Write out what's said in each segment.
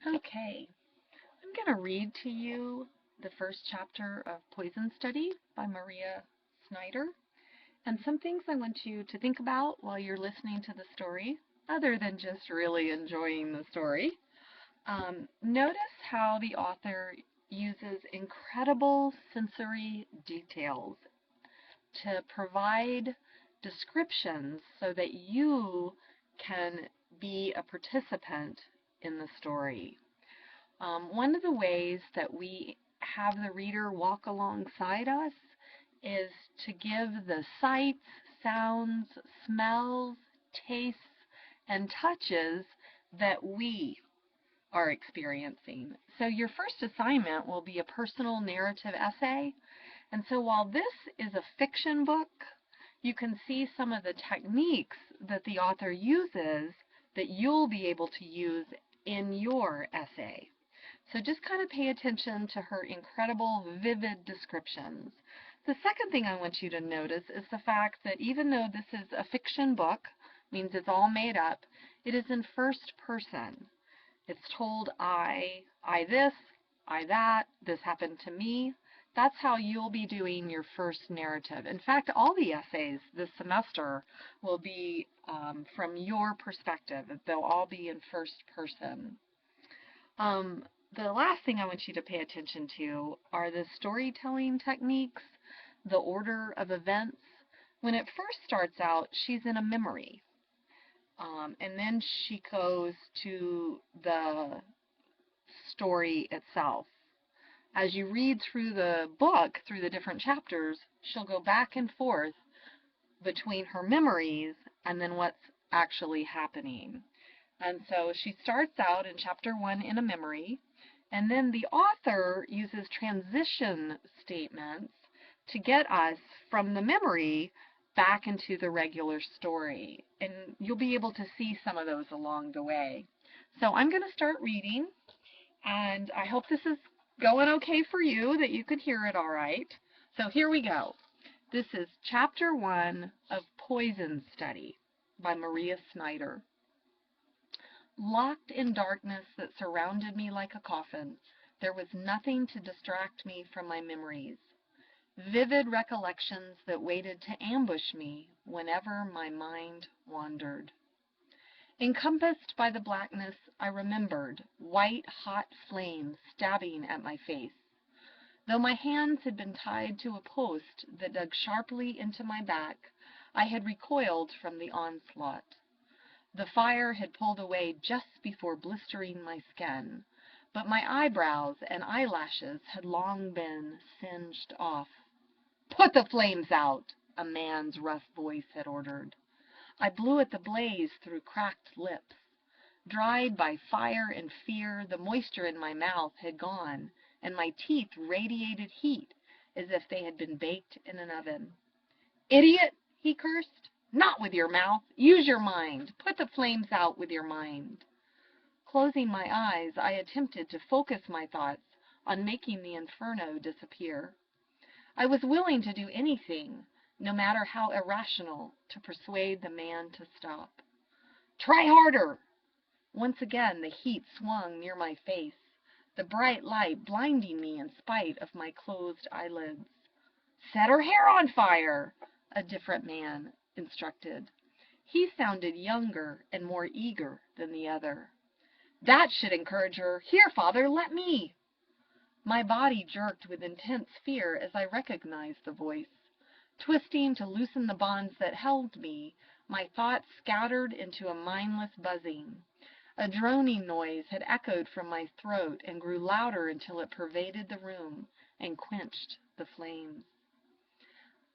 Okay, I'm going to read to you the first chapter of Poison Study by Maria Snyder, and some things I want you to think about while you're listening to the story, other than just really enjoying the story. Notice how the author uses incredible sensory details to provide descriptions so that you can be a participant in the story. One of the ways that we have the reader walk alongside us is to give the sights, sounds, smells, tastes, and touches that we are experiencing. So your first assignment will be a personal narrative essay. And so while this is a fiction book, you can see some of the techniques that the author uses that you'll be able to use in your essay. So just kind of pay attention to her incredible, vivid descriptions. The second thing I want you to notice is the fact that even though this is a fiction book, means it's all made up, it is in first person. It's told I this, I that, this happened to me. That's how you'll be doing your first narrative. In fact, all the essays this semester will be from your perspective. They'll all be in first person. The last thing I want you to pay attention to are the storytelling techniques, the order of events. When it first starts out, she's in a memory. And then she goes to the story itself. As you read through the book, through the different chapters, she'll go back and forth between her memories and then what's actually happening. And so she starts out in chapter 1 in a memory, and then the author uses transition statements to get us from the memory back into the regular story. And you'll be able to see some of those along the way. So I'm going to start reading, and I hope this is going okay for you, that you can hear it all right. So here we go. This is chapter 1 of Poison Study by Maria Snyder. Locked in darkness that surrounded me like a coffin, there was nothing to distract me from my memories. Vivid recollections that waited to ambush me whenever my mind wandered. Encompassed by the blackness, I remembered white, hot flames stabbing at my face. Though my hands had been tied to a post that dug sharply into my back, I had recoiled from the onslaught. The fire had pulled away just before blistering my skin, but my eyebrows and eyelashes had long been singed off. "Put the flames out," a man's rough voice had ordered. I blew at the blaze through cracked lips. Dried by fire and fear, the moisture in my mouth had gone, and my teeth radiated heat as if they had been baked in an oven. "Idiot," he cursed. "Not with your mouth. Use your mind. Put the flames out with your mind." Closing my eyes, I attempted to focus my thoughts on making the inferno disappear. I was willing to do anything, no matter how irrational, to persuade the man to stop. "Try harder." Once again the heat swung near my face, the bright light blinding me in spite of my closed eyelids. "Set her hair on fire," a different man instructed. He sounded younger and more eager than the other. "That should encourage her. Here, father, let me." My body jerked with intense fear as I recognized the voice. Twisting to loosen the bonds that held me, my thoughts scattered into a mindless buzzing. A droning noise had echoed from my throat and grew louder until it pervaded the room and quenched the flames.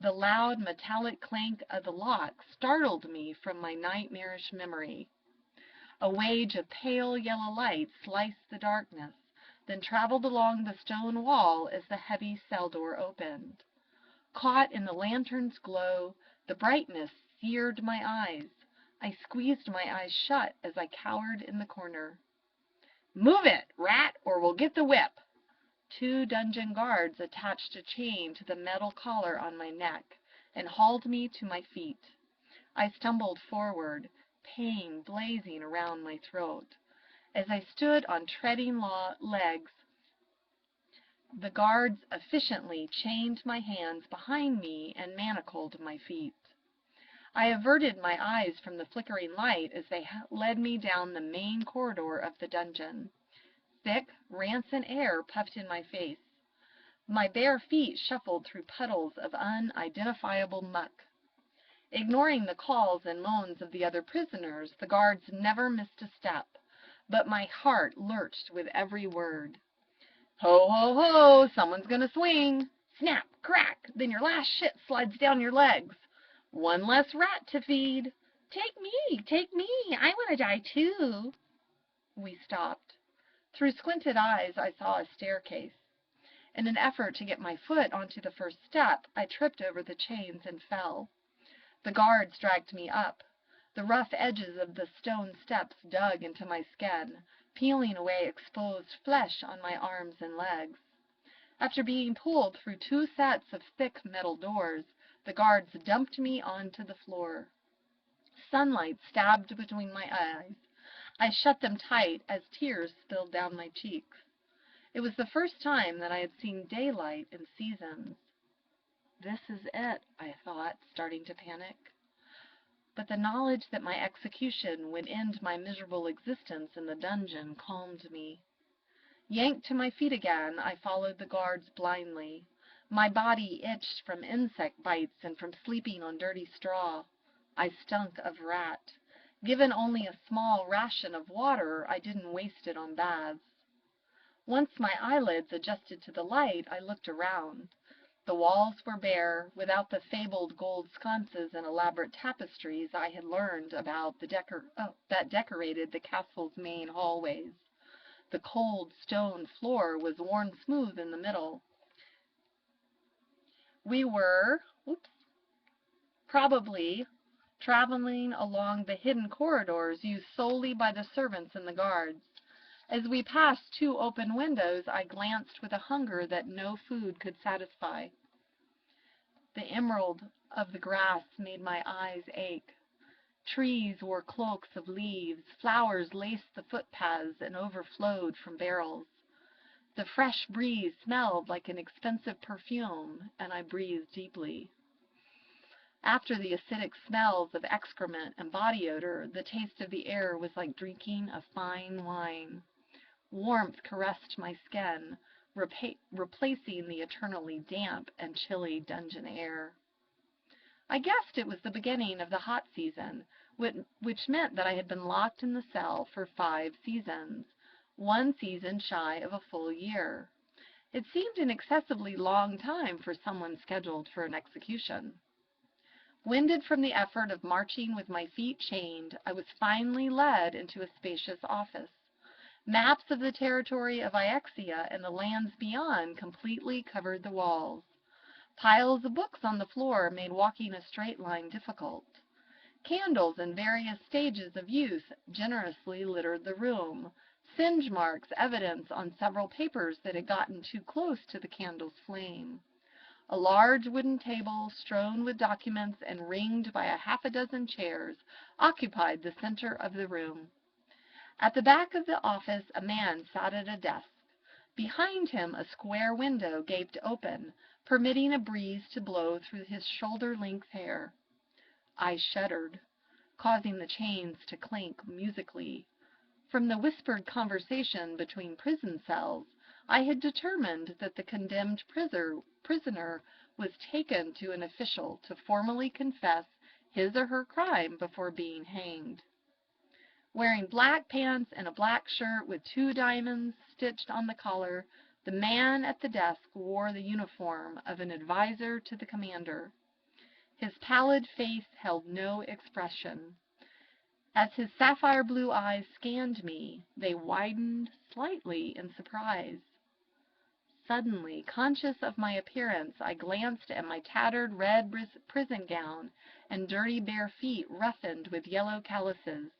The loud metallic clank of the lock startled me from my nightmarish memory. A wave of pale yellow light sliced the darkness, then traveled along the stone wall as the heavy cell door opened. Caught in the lantern's glow, the brightness seared my eyes. I squeezed my eyes shut as I cowered in the corner. "Move it, rat, or we'll get the whip." Two dungeon guards attached a chain to the metal collar on my neck and hauled me to my feet. I stumbled forward, pain blazing around my throat. As I stood on treading legs, the guards efficiently chained my hands behind me and manacled my feet. I averted my eyes from the flickering light as they led me down the main corridor of the dungeon. Thick, rancid air puffed in my face. My bare feet shuffled through puddles of unidentifiable muck. Ignoring the calls and moans of the other prisoners, the guards never missed a step, but my heart lurched with every word. Ho, ho, ho, someone's gonna swing. Snap, crack, then your last shit slides down your legs. One less rat to feed. Take me, I want to die too. We stopped. Through squinted eyes, I saw a staircase. In an effort to get my foot onto the first step, I tripped over the chains and fell. The guards dragged me up. The rough edges of the stone steps dug into my skin, peeling away exposed flesh on my arms and legs. After being pulled through 2 sets of thick metal doors, the guards dumped me onto the floor. Sunlight stabbed between my eyes. I shut them tight as tears spilled down my cheeks. It was the first time that I had seen daylight in seasons. This is it, I thought, starting to panic. But the knowledge that my execution would end my miserable existence in the dungeon calmed me. Yanked to my feet again, I followed the guards blindly. My body itched from insect bites and from sleeping on dirty straw. I stunk of rat. Given only a small ration of water, I didn't waste it on baths. Once my eyelids adjusted to the light, I looked around. The walls were bare, without the fabled gold sconces and elaborate tapestries I had learned about that decorated the castle's main hallways. The cold stone floor was worn smooth in the middle. We were, probably traveling along the hidden corridors used solely by the servants and the guards. As we passed 2 open windows, I glanced with a hunger that no food could satisfy. The emerald of the grass made my eyes ache. Trees wore cloaks of leaves, flowers laced the footpaths and overflowed from barrels. The fresh breeze smelled like an expensive perfume, and I breathed deeply. After the acidic smells of excrement and body odor, the taste of the air was like drinking a fine wine. Warmth caressed my skin, replacing the eternally damp and chilly dungeon air. I guessed it was the beginning of the hot season, which meant that I had been locked in the cell for 5 seasons, 1 season shy of a full year. It seemed an excessively long time for someone scheduled for an execution. Winded from the effort of marching with my feet chained, I was finally led into a spacious office. Maps of the territory of Iexia and the lands beyond completely covered the walls. Piles of books on the floor made walking a straight line difficult. Candles in various stages of use generously littered the room, singe marks evidence on several papers that had gotten too close to the candle's flame. A large wooden table, strewn with documents and ringed by a half a dozen chairs, occupied the center of the room. At the back of the office, a man sat at a desk. Behind him, a square window gaped open, permitting a breeze to blow through his shoulder-length hair. I shuddered, causing the chains to clink musically. From the whispered conversation between prison cells, I had determined that the condemned prisoner was taken to an official to formally confess his or her crime before being hanged. Wearing black pants and a black shirt with 2 diamonds stitched on the collar, the man at the desk wore the uniform of an advisor to the commander. His pallid face held no expression. As his sapphire blue eyes scanned me, they widened slightly in surprise. Suddenly, conscious of my appearance, I glanced at my tattered red prison gown and dirty bare feet roughened with yellow calluses.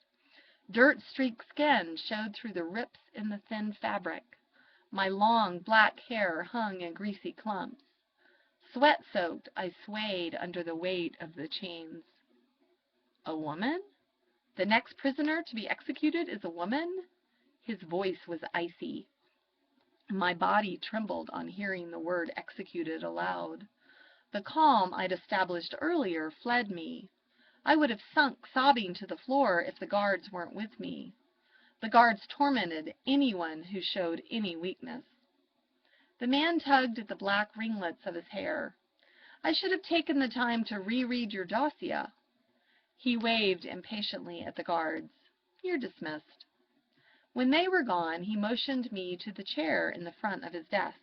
Dirt-streaked skin showed through the rips in the thin fabric. My long black hair hung in greasy clumps. Sweat-soaked, I swayed under the weight of the chains. A woman? The next prisoner to be executed is a woman? His voice was icy. My body trembled on hearing the word executed aloud. The calm I'd established earlier fled me. I would have sunk sobbing to the floor if the guards weren't with me. The guards tormented anyone who showed any weakness. The man tugged at the black ringlets of his hair. I should have taken the time to reread your dossier. He waved impatiently at the guards. You're dismissed. When they were gone, he motioned me to the chair in the front of his desk.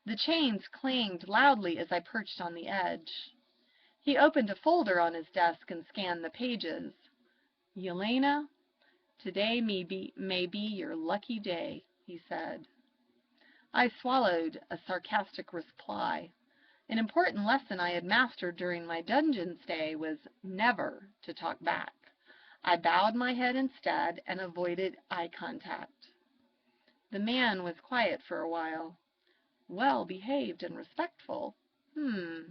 The chains clanged loudly as I perched on the edge. He opened a folder on his desk and scanned the pages. Yelena, today may be your lucky day, he said. I swallowed a sarcastic reply. An important lesson I had mastered during my dungeon stay was never to talk back. I bowed my head instead and avoided eye contact. The man was quiet for a while. Well behaved and respectful.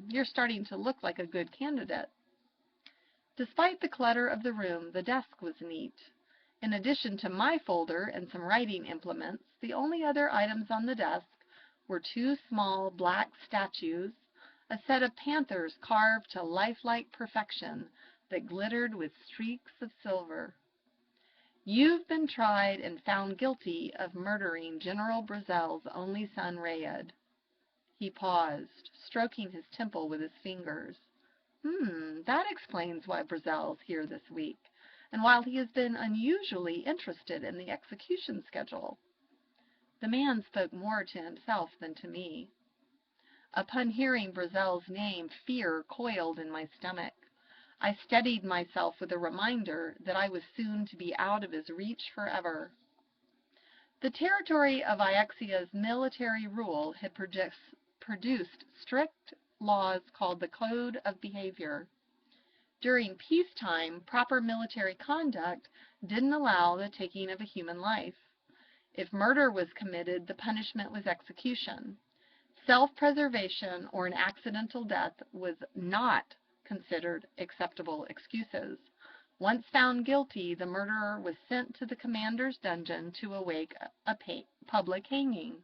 You're starting to look like a good candidate. Despite the clutter of the room, the desk was neat. In addition to my folder and some writing implements, the only other items on the desk were 2 small black statues, a set of panthers carved to lifelike perfection that glittered with streaks of silver. You've been tried and found guilty of murdering General Brazel's only son, Rayed. He paused, stroking his temple with his fingers. That explains why Brazel's here this week, and why he has been unusually interested in the execution schedule. The man spoke more to himself than to me. Upon hearing Brazel's name, fear coiled in my stomach. I steadied myself with a reminder that I was soon to be out of his reach forever. The territory of Iexia's military rule had produced strict laws called the Code of Behavior. During peacetime, proper military conduct didn't allow the taking of a human life. If murder was committed, the punishment was execution. Self-preservation or an accidental death was not considered acceptable excuses. Once found guilty, the murderer was sent to the commander's dungeon to await a public hanging.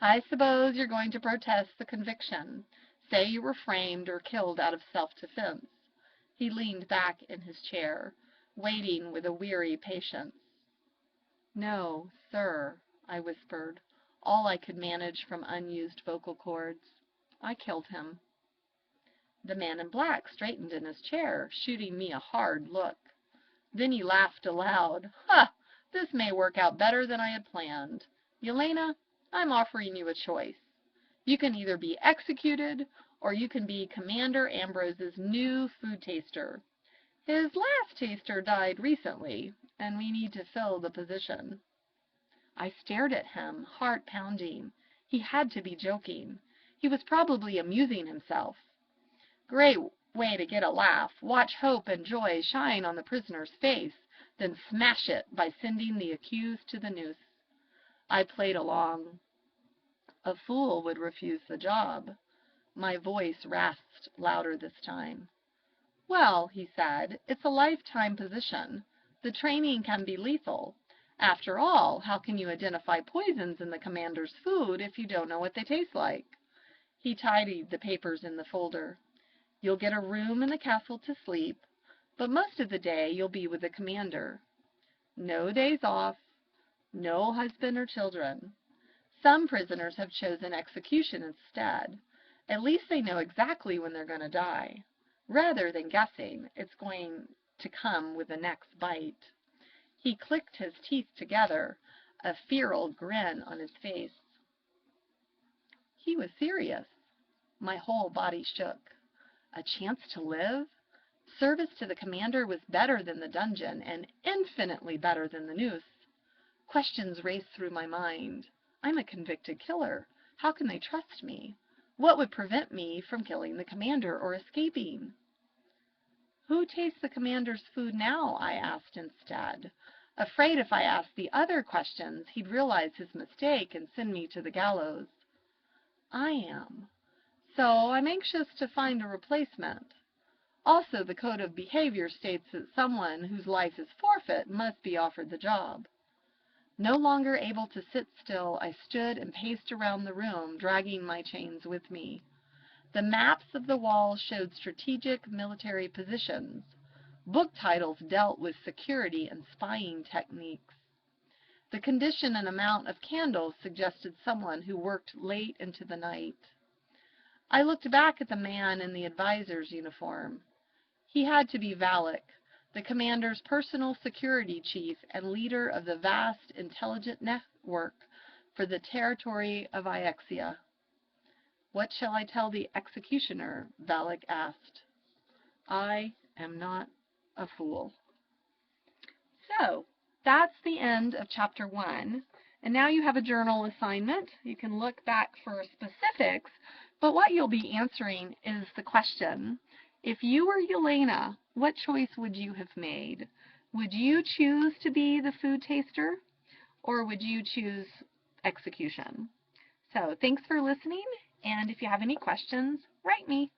I suppose you're going to protest the conviction. Say you were framed or killed out of self-defense. He leaned back in his chair, waiting with a weary patience. No, sir, I whispered, all I could manage from unused vocal cords. I killed him. The man in black straightened in his chair, shooting me a hard look. Then he laughed aloud. This may work out better than I had planned. Yelena, I'm offering you a choice. You can either be executed, or you can be Commander Ambrose's new food taster. His last taster died recently, and we need to fill the position. I stared at him, heart pounding. He had to be joking. He was probably amusing himself. Great way to get a laugh. Watch hope and joy shine on the prisoner's face, then smash it by sending the accused to the noose. I played along. A fool would refuse the job. My voice rasped louder this time. Well, he said, it's a lifetime position. The training can be lethal. After all, how can you identify poisons in the commander's food if you don't know what they taste like? He tidied the papers in the folder. You'll get a room in the castle to sleep, but most of the day you'll be with the commander. No days off, no husband or children. Some prisoners have chosen execution instead. At least they know exactly when they're going to die. Rather than guessing, it's going to come with the next bite. He clicked his teeth together, a feral grin on his face. He was serious. My whole body shook. A chance to live? Service to the commander was better than the dungeon, and infinitely better than the noose. Questions raced through my mind. I'm a convicted killer. How can they trust me? What would prevent me from killing the commander or escaping? Who tastes the commander's food now? I asked instead, afraid if I asked the other questions, he'd realize his mistake and send me to the gallows. I am. So I'm anxious to find a replacement. Also, the code of behavior states that someone whose life is forfeit must be offered the job. No longer able to sit still, I stood and paced around the room, dragging my chains with me. The maps of the walls showed strategic military positions. Book titles dealt with security and spying techniques. The condition and amount of candles suggested someone who worked late into the night. I looked back at the man in the advisor's uniform. He had to be Valak, the commander's personal security chief and leader of the vast intelligent network for the territory of Iexia. What shall I tell the executioner? Valak asked. I am not a fool. So, that's the end of Chapter 1. And now you have a journal assignment. You can look back for specifics, but what you'll be answering is the question, if you were Yelena, what choice would you have made? Would you choose to be the food taster, or would you choose execution? So, thanks for listening, and if you have any questions, write me.